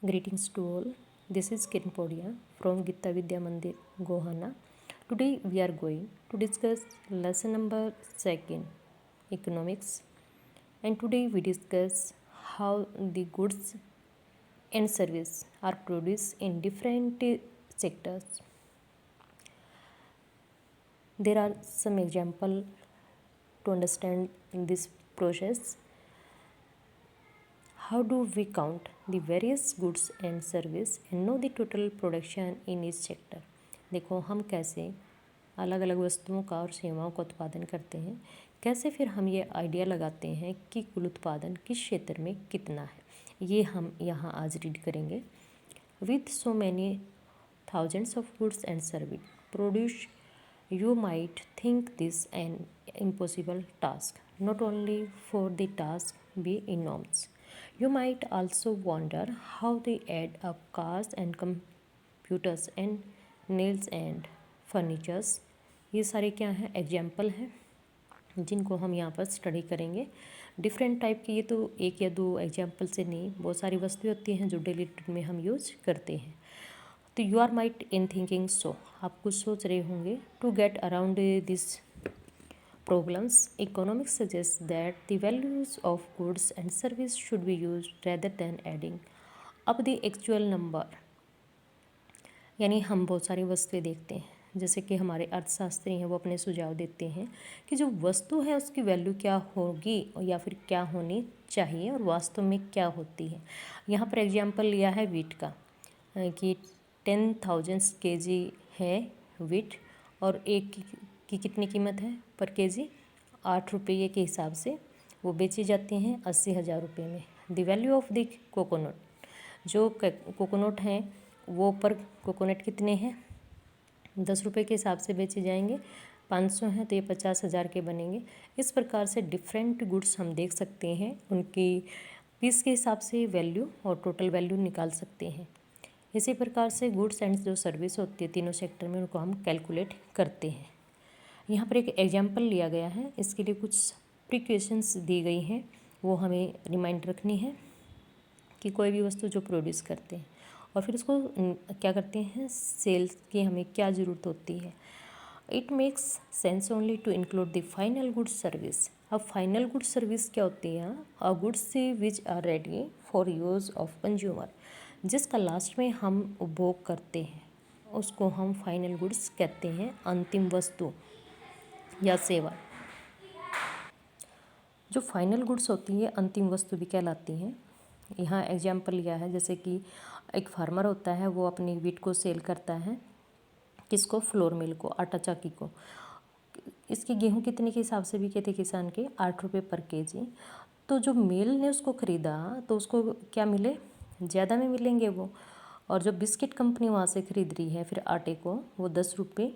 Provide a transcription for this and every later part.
Greetings to all. This is Kiran Podia from Gita Vidya Mandir, Gohana. Today we are going to discuss lesson number 2, economics. And today we discuss how the goods and service are produced in different sectors. There are some example to understand this process. How do we count the various goods and service and know the total production in each sector? देखो हम कैसे अलग अलग वस्तुओं का और सेवाओं का उत्पादन करते हैं, कैसे फिर हम ये आइडिया लगाते हैं कि कुल उत्पादन किस क्षेत्र में कितना है, ये हम यहाँ आज रीड करेंगे. With so many thousands of goods and service produced, you might think this an impossible task. Not only for the task be enormous, you might also wonder how they add up cars and computers and nails and furnitures. ये सारे क्या हैं, example हैं जिनको हम यहाँ पर study करेंगे. डिफरेंट टाइप की, ये तो एक या दो एग्जाम्पल से नहीं, बहुत सारी वस्तुएं होती हैं जो डेली रूटीन में हम यूज करते हैं. तो you are might in thinking so, आप कुछ सोच रहे होंगे. To get around this problems, economics suggests that the values of goods and service should be used rather than adding up the actual number. यानी हम बहुत सारी वस्तुएं देखते हैं, जैसे कि हमारे अर्थशास्त्री हैं, वो अपने सुझाव देते हैं कि जो वस्तु है उसकी वैल्यू क्या होगी या फिर क्या होनी चाहिए और वास्तव में क्या होती है. यहाँ पर एग्जाम्पल लिया है वीट का कि 10,000 kg है वीट और एक की कितनी कीमत है पर केजी, 8 रुपये के हिसाब से वो बेची जाती हैं 80,000 रुपये में. The value of the coconut, जो कोकोनट हैं वो पर कोकोनट कितने हैं, 10 रुपये के हिसाब से बेचे जाएंगे. 500 हैं तो ये 50,000 के बनेंगे. इस प्रकार से डिफरेंट गुड्स हम देख सकते हैं, उनकी पीस के हिसाब से वैल्यू और टोटल वैल्यू निकाल सकते हैं. इसी प्रकार से गुड्स एंड जो सर्विस होती है तीनों सेक्टर में, उनको हम कैलकुलेट करते हैं. यहाँ पर एक एग्जाम्पल लिया गया है, इसके लिए कुछ प्रिकॉशंस दी गई हैं, वो हमें रिमाइंड रखनी है कि कोई भी वस्तु जो प्रोड्यूस करते हैं और फिर उसको क्या करते हैं, सेल्स की हमें क्या ज़रूरत होती है. It makes sense only to include the final goods service. अब फाइनल गुड्स सर्विस क्या होती है, a goods which are ready for use of consumer, जिसका लास्ट में हम उपभोग करते हैं उसको हम फाइनल गुड्स कहते हैं, अंतिम वस्तु या सेवा. जो फाइनल गुड्स होती है अंतिम वस्तु भी कहलाती हैं. यहाँ एग्जाम्पल लिया है, जैसे कि एक फार्मर होता है, वो अपनी वीट को सेल करता है, किसको, फ्लोर मिल को, आटा चक्की को. इसकी गेहूँ कितने के हिसाब से बिके थे किसान के, 8 रुपये पर केजी. तो जो मिल ने उसको ख़रीदा तो उसको क्या मिले, ज़्यादा में मिलेंगे वो. और जो बिस्किट कंपनी वहाँ से ख़रीद रही है फिर आटे को, वो 10 रुपये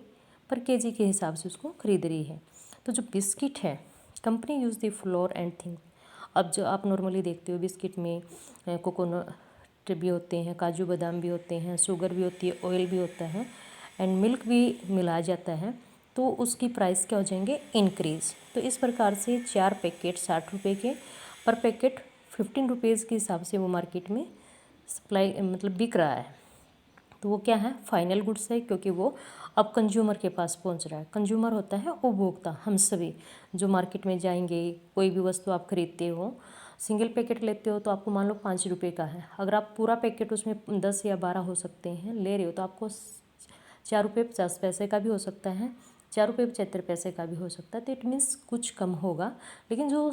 पर केजी के हिसाब से उसको ख़रीद रही है. तो जो बिस्किट है, company use the floor and thing. अब जो आप नॉर्मली देखते हो बिस्किट में कोकोनट भी होते हैं, काजू बादाम भी होते हैं, शुगर भी होती है, ऑयल भी होता है एंड मिल्क भी मिलाया जाता है, तो उसकी प्राइस क्या हो जाएंगे, इंक्रीज़. तो इस प्रकार से 4 पैकेट 60 रुपये के, पर पैकेट 15 रुपीज़ के हिसाब से वो मार्केट में सप्लाई मतलब बिक रहा है. तो वो क्या है, फाइनल गुड्स है, क्योंकि वो अब कंज्यूमर के पास पहुंच रहा है. कंज्यूमर होता है उपभोक्ता, हम सभी जो मार्केट में जाएंगे, कोई भी वस्तु आप खरीदते हो, सिंगल पैकेट लेते हो तो आपको मान लो 5 रुपये का है. अगर आप पूरा पैकेट, उसमें 10 या 12 हो सकते हैं, ले रहे हो तो आपको 4 रुपये 50 पैसे का भी हो सकता है, 4 रुपये 75 पैसे का भी हो सकता है. तो इट मीन्स कुछ कम होगा. लेकिन जो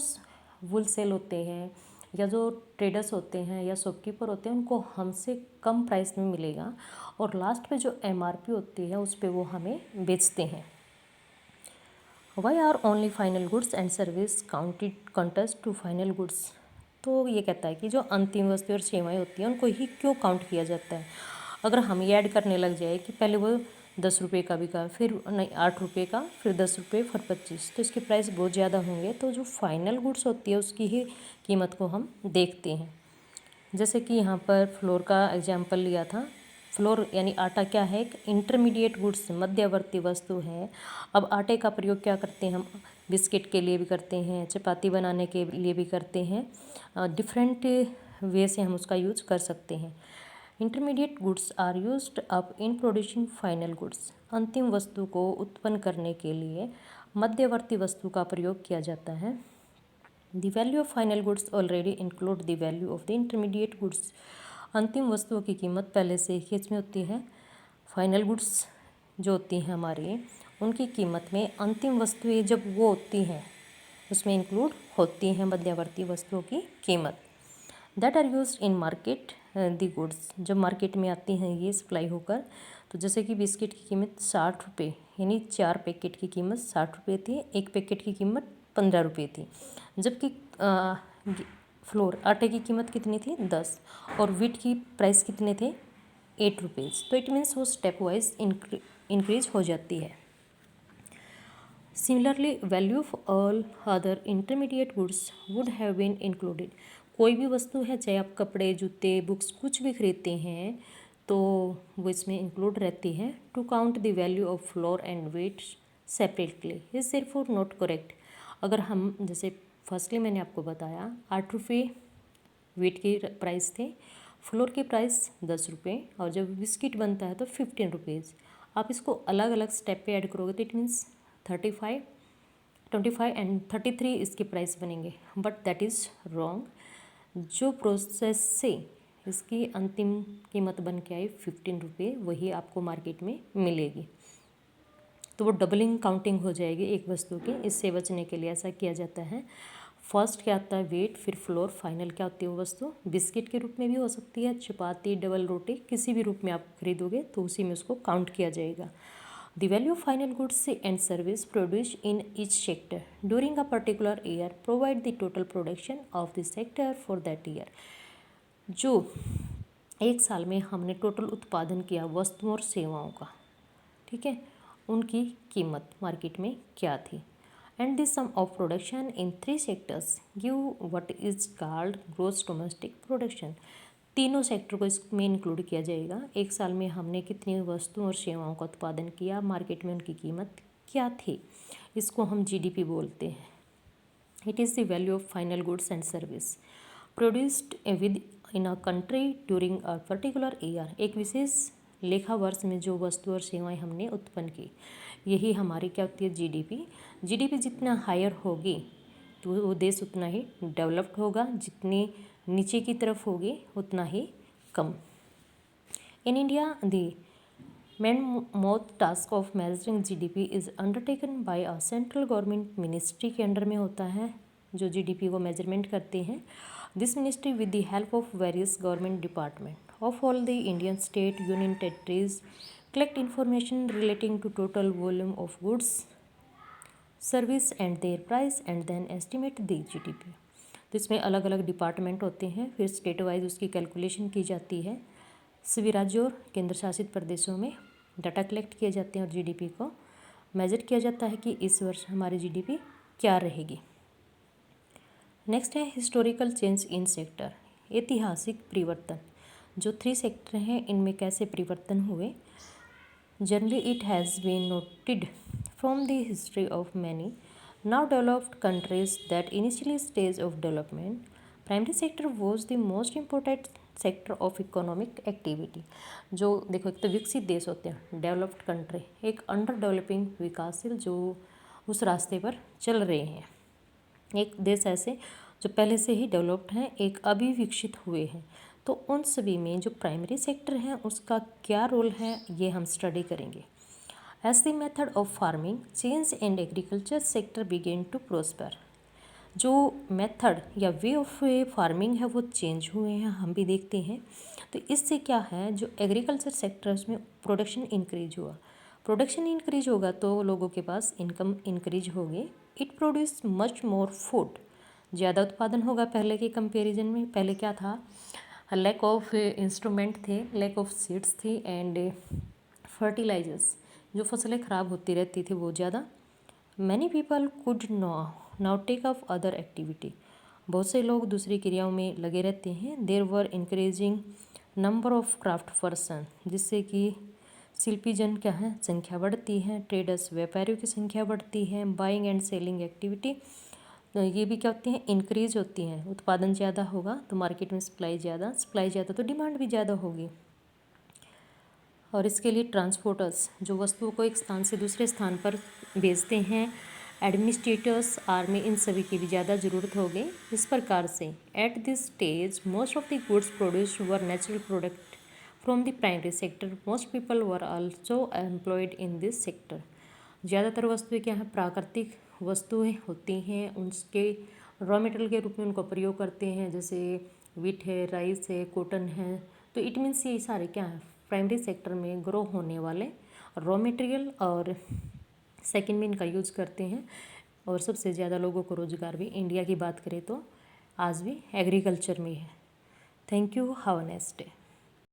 होल सेल होते हैं या जो ट्रेडर्स होते हैं या शॉपकीपर होते हैं, उनको हमसे कम प्राइस में मिलेगा और लास्ट पे जो एमआरपी होती है उस पर वो हमें बेचते हैं. Why are only final goods and service counted contest to final goods. तो ये कहता है कि जो अंतिम वस्तु और सेवाएं होती हैं उनको ही क्यों काउंट किया जाता है. अगर हम ये ऐड करने लग जाए कि पहले वो 10 रुपये का बिका, फिर नहीं 8 रुपये का, फिर 10 रुपये, फिर 25, तो इसके प्राइस बहुत ज़्यादा होंगे. तो जो फाइनल गुड्स होती है उसकी ही कीमत को हम देखते हैं. जैसे कि यहाँ पर फ्लोर का एग्जाम्पल लिया था. फ्लोर यानी आटा क्या है, एक इंटरमीडिएट गुड्स, मध्यवर्ती वस्तु है. अब आटे का प्रयोग क्या करते हैं हम, बिस्किट के लिए भी करते हैं, चपाती बनाने के लिए भी करते हैं, डिफरेंट वे से हम उसका यूज कर सकते हैं। Intermediate goods are used up in producing final goods. अंतिम वस्तु को उत्पन्न करने के लिए मध्यवर्ती वस्तु का प्रयोग किया जाता है। The value of final goods already include the value of the intermediate goods. अंतिम वस्तुओं की कीमत पहले से ही इसमें होती है। फाइनल गुड्स जो होती हैं हमारी, उनकी कीमत में अंतिम वस्तुएं जब वो होती हैं उसमें इंक्लूड होती हैं मध्यवर्ती वस्तुओं की कीमत। That are use in market the goods, जब मार्केट में आती हैं ये सप्लाई होकर। तो जैसे कि बिस्किट की कीमत 60 रुपये, यानी 4 पैकेट की कीमत 60 रुपये थी, एक पैकेट की कीमत 15 रुपये थी। जबकि फ्लोर आटे की कीमत कितनी थी 10, और व्हीट की प्राइस कितने थे 8 रुपीज़। तो इट मीन्स वो स्टेप वाइज इंक्रीज हो जाती है। Similarly value of all other intermediate goods would have been included. कोई भी वस्तु है, चाहे आप कपड़े, जूते, बुक्स कुछ भी खरीदते हैं तो वो इसमें इंक्लूड रहती है। To count the value of flour and wheat separately is therefore not correct. अगर हम जैसे फर्स्टली मैंने आपको बताया 8 रुपये वेट के प्राइस थे, फ्लोर की प्राइस 10 रुपये, और जब बिस्किट बनता है तो 15 रुपीज़। आप इसको अलग अलग स्टेप पे ऐड करोगे तो इट मीन्स 35, 25 एंड 33 इसके प्राइस बनेंगे, बट दैट इज़ रॉन्ग। जो प्रोसेस से इसकी अंतिम कीमत बन के आई 15 रुपये, वही आपको मार्केट में मिलेगी। तो वो डबलिंग काउंटिंग हो जाएगी एक वस्तु की। इससे बचने के लिए ऐसा किया जाता है। फर्स्ट क्या आता है वेट, फिर फ्लोर, फाइनल क्या होती है वो वस्तु। बिस्किट के रूप में भी हो सकती है, चपाती, डबल रोटी, किसी भी रूप में आप खरीदोगे तो उसी में उसको काउंट किया जाएगा। The value of final goods and service produced in each sector during a particular year provide the total production of the sector for that year। जो एक साल में हमने टोटल उत्पादन किया वस्तुओं और सेवाओं का, ठीक है, उनकी कीमत मार्केट में क्या थी। And the sum of production in 3 sectors give what is called gross domestic production. तीनों सेक्टर को इसमें इंक्लूड किया जाएगा। एक साल में हमने कितनी वस्तुओं और सेवाओं का उत्पादन किया, मार्केट में उनकी कीमत क्या थी, इसको हम जीडीपी बोलते हैं। It is the value of final goods and service produced with in a country during a particular year. एक विशेष लेखा वर्ष में जो वस्तु और सेवाएं हमने उत्पन्न की, यही हमारी क्या होती है जीडीपी। जीडीपी जितना हायर होगी तो वो देश उतना ही डेवलप्ड होगा, जितनी नीचे की तरफ होगी उतना ही कम। In India the main most task of measuring GDP is undertaken by a central government ministry के अंडर में होता है जो जीडीपी को मेजरमेंट करते हैं। This ministry with the help of various government department of all the Indian state union territories collect information relating to total volume of goods service and their price and then estimate the GDP. तो इसमें अलग अलग department होते हैं, फिर state wise उसकी calculation की जाती है। सभी राज्यों और केंद्र शासित प्रदेशों में डाटा कलेक्ट किए जाते हैं और जीडीपी को मेजर किया जाता है कि इस वर्ष हमारी जीडीपी क्या रहेगी। नेक्स्ट है हिस्टोरिकल चेंज इन सेक्टर, ऐतिहासिक परिवर्तन। जो 3 सेक्टर हैं इनमें कैसे परिवर्तन हुए। Generally it has been noted from the history of many now developed countries that initially stage of development, primary sector was the most important sector of economic activity। जो देखो एक तो विकसित देश होते हैं डेवलप्ड कंट्री, एक अंडर डेवलपिंग विकासशील जो उस रास्ते पर चल रहे हैं, एक देश ऐसे जो पहले से ही डेवलप्ड हैं, एक अभी विकसित हुए हैं। तो उन सभी में जो प्राइमरी सेक्टर है उसका क्या रोल है ये हम स्टडी करेंगे। As the method of farming changed and agriculture sector began to prosper, जो मेथड या वे ऑफ फार्मिंग है वो चेंज हुए हैं, हम भी देखते हैं। तो इससे क्या है जो एग्रीकल्चर सेक्टर उसमें प्रोडक्शन इंक्रीज हुआ। प्रोडक्शन इंक्रीज होगा तो लोगों के पास इनकम इंक्रीज होगी। It produce much more food, ज़्यादा उत्पादन होगा पहले के कंपैरिजन में। पहले क्या था, लैक ऑफ इंस्ट्रूमेंट थे, लैक ऑफ सीड्स थी एंड फर्टिलाइजर्स, जो फसलें ख़राब होती रहती थी वो ज़्यादा। Many people could now take up other activity, बहुत से लोग दूसरी क्रियाओं में लगे रहते हैं। There were increasing number of craft person, जिससे कि शिल्पी जन क्या है संख्या बढ़ती है। ट्रेडर्स व्यापारियों की संख्या बढ़ती है। बाइंग एंड सेलिंग एक्टिविटी, ये भी क्या होती हैं, इंक्रीज होती हैं। उत्पादन ज़्यादा होगा तो मार्केट में सप्लाई ज़्यादा तो डिमांड भी ज़्यादा होगी। और इसके लिए ट्रांसपोर्टर्स जो वस्तुओं को एक स्थान से दूसरे स्थान पर भेजते हैं, एडमिनिस्ट्रेटर्स, आर्मी, इन सभी की भी ज़्यादा ज़रूरत होगी। इस प्रकार से at this stage most of the goods produced were natural product from the primary sector. Most people were also employed in this sector. ज़्यादातर वस्तुएं क्या हैं, प्राकृतिक वस्तुएं होती हैं, उसके रॉ मटेरियल के रूप में उनको प्रयोग करते हैं, जैसे वीट है, राइस है, कॉटन है। तो इट मीन्स ये सारे क्या हैं, प्राइमरी सेक्टर में ग्रो होने वाले रॉ मटेरियल, और सेकंड में इनका यूज़ करते हैं। और सबसे ज़्यादा लोगों को रोज़गार भी इंडिया की बात करें तो आज भी एग्रीकल्चर में है। Thank you, have a nice day.